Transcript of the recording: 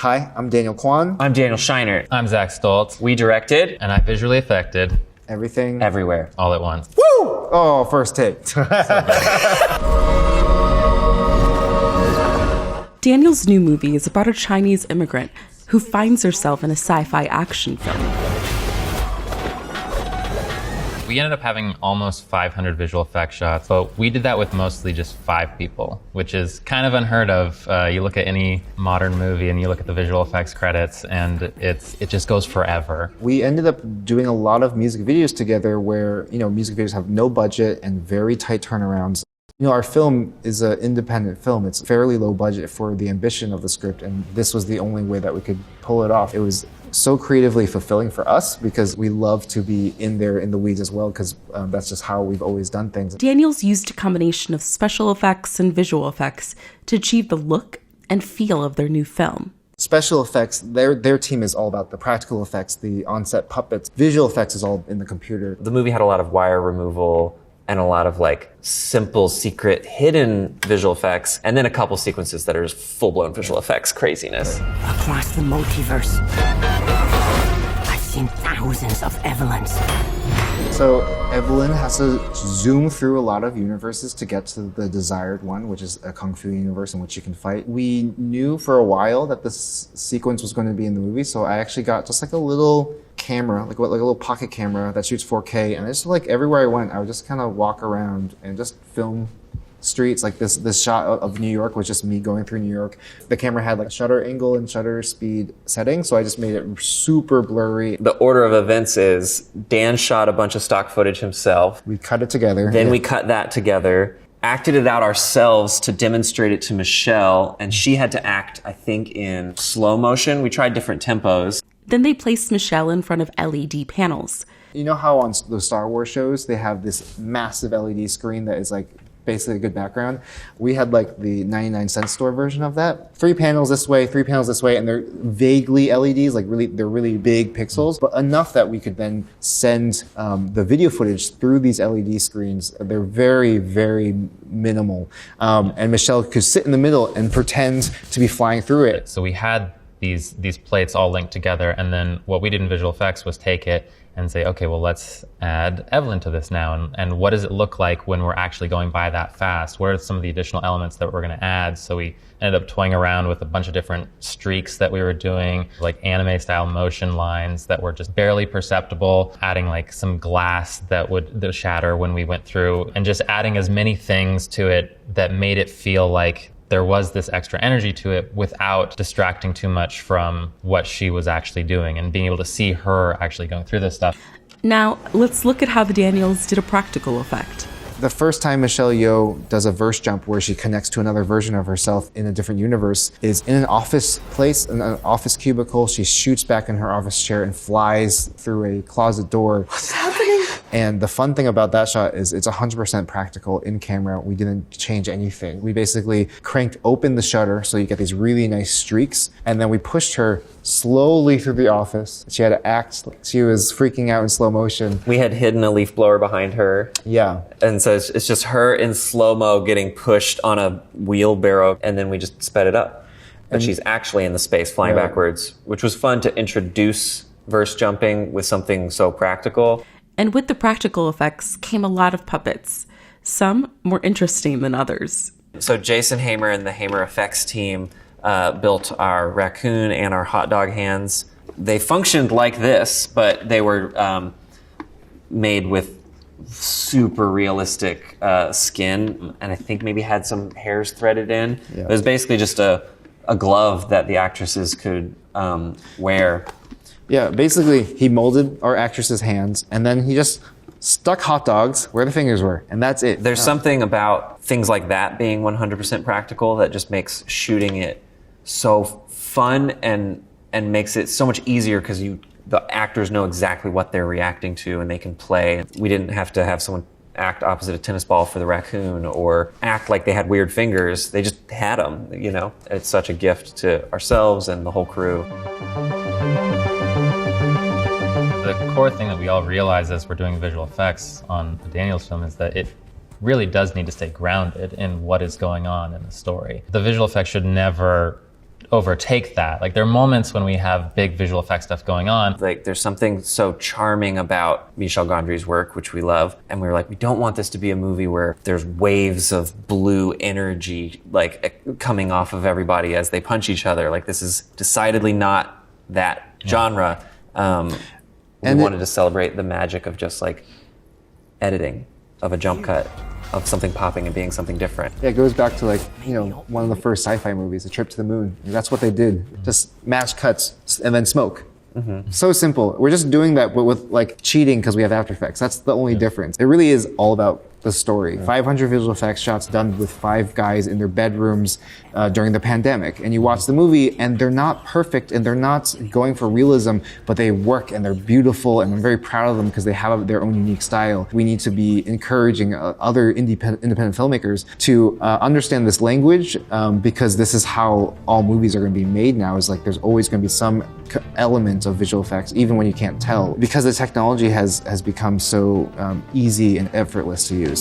Hi, I'm Daniel Kwan. I'm Daniel Scheinert. I'm Zak Stoltz. We directed And I visually affected Everything. everywhere. all at once. Woo! Oh, first take. Daniel's new movie is about a Chinese immigrant who finds herself in a sci-fi action film. We ended up having almost 500 visual effects shots, but we did that with mostly just 5 people, which is kind of unheard of. You look at any modern movie and you look at the visual effects credits and it just goes forever. We ended up doing a lot of music videos together where, music videos have no budget and very tight turnarounds. Our film is an independent film. It's fairly low budget for the ambition of the script, and this was the only way that we could pull it off. It was so creatively fulfilling for us because we love to be in there in the weeds as well, because that's just how we've always done things. Daniel's used a combination of special effects and visual effects to achieve the look and feel of their new film. Special effects, their team is all about the practical effects, the on-set puppets. Visual effects is all in the computer. The movie had a lot of wire removal and a lot of simple, secret, hidden visual effects, and then a couple sequences that are just full-blown visual effects craziness. Across the multiverse, I've seen thousands of Evelyns. So Evelyn has to zoom through a lot of universes to get to the desired one, which is a kung fu universe in which you can fight. We knew for a while that this sequence was going to be in the movie, so I actually got just a little camera, like a little pocket camera that shoots 4K, and just everywhere I went, I would just kind of walk around and just film streets. This shot of New York was just me going through New York. The camera had shutter angle and shutter speed settings, so I just made it super blurry. The order of events is Dan shot a bunch of stock footage himself. We cut it together. Then we cut that together, acted it out ourselves to demonstrate it to Michelle, and she had to act, I think, in slow motion. We tried different tempos. Then they placed Michelle in front of LED panels. You know how on the Star Wars shows, they have this massive LED screen that is basically a good background? We had the 99-cent store version of that. 3 panels this way, 3 panels this way, and they're vaguely LEDs, they're really big pixels, but enough that we could then send the video footage through these LED screens. They're very, very minimal. And Michelle could sit in the middle and pretend to be flying through it. So we had these plates all linked together, and then what we did in visual effects was take it and say, okay, well, let's add Evelyn to this now, and what does it look like when we're actually going by that fast? What are some of the additional elements that we're going to add? So we ended up toying around with a bunch of different streaks that we were doing, anime-style motion lines that were just barely perceptible, adding some glass that would shatter when we went through, and just adding as many things to it that made it feel like there was this extra energy to it without distracting too much from what she was actually doing and being able to see her actually going through this stuff. Now, let's look at how the Daniels did a practical effect. The first time Michelle Yeoh does a verse jump where she connects to another version of herself in a different universe is in an office place, in an office cubicle. She shoots back in her office chair and flies through a closet door. What's happening? And the fun thing about that shot is it's 100% practical in camera. We didn't change anything. We basically cranked open the shutter so you get these really nice streaks, and then we pushed her slowly through the office. She had to act like she was freaking out in slow motion. We had hidden a leaf blower behind her. Yeah. And so it's just her in slow-mo getting pushed on a wheelbarrow, and then we just sped it up. But she's actually in the space flying backwards, which was fun to introduce verse jumping with something so practical. And with the practical effects came a lot of puppets, some more interesting than others. So Jason Hamer and the Hamer Effects team built our raccoon and our hot dog hands. They functioned like this, but they were made with super realistic skin, and I think maybe had some hairs threaded in. Yeah. It was basically just a glove that the actresses could wear. Yeah, basically he molded our actress's hands and then he just stuck hot dogs where the fingers were, and that's it. There's something about things like that being 100% practical that just makes shooting it so fun and makes it so much easier because the actors know exactly what they're reacting to and they can play. We didn't have to have someone act opposite a tennis ball for the raccoon or act like they had weird fingers. They just had them, It's such a gift to ourselves and the whole crew. The core thing that we all realize as we're doing visual effects on the Daniels film is that it really does need to stay grounded in what is going on in the story. The visual effects should never overtake that. Like there are moments when we have big visual effects stuff going on. Like there's something so charming about Michel Gondry's work, which we love. And we were like, we don't want this to be a movie where there's waves of blue energy like coming off of everybody as they punch each other. Like this is decidedly not that genre. We wanted to celebrate the magic of just like editing, of a jump cut, of something popping and being something different. Yeah, it goes back to like, you know, one of the first sci-fi movies, A Trip to the Moon. That's what they did. Just match cuts and then smoke. So simple. We're just doing that but with like cheating because we have After Effects. That's the only difference. It really is all about the story. 500 visual effects shots done with 5 guys in their bedrooms during the pandemic. And you watch the movie and they're not perfect and they're not going for realism, but they work and they're beautiful and I'm very proud of them because they have their own unique style. We need to be encouraging other independent filmmakers to understand this language because this is how all movies are going to be made now, is like there's always going to be some element of visual effects, even when you can't tell, because the technology has become so easy and effortless to use.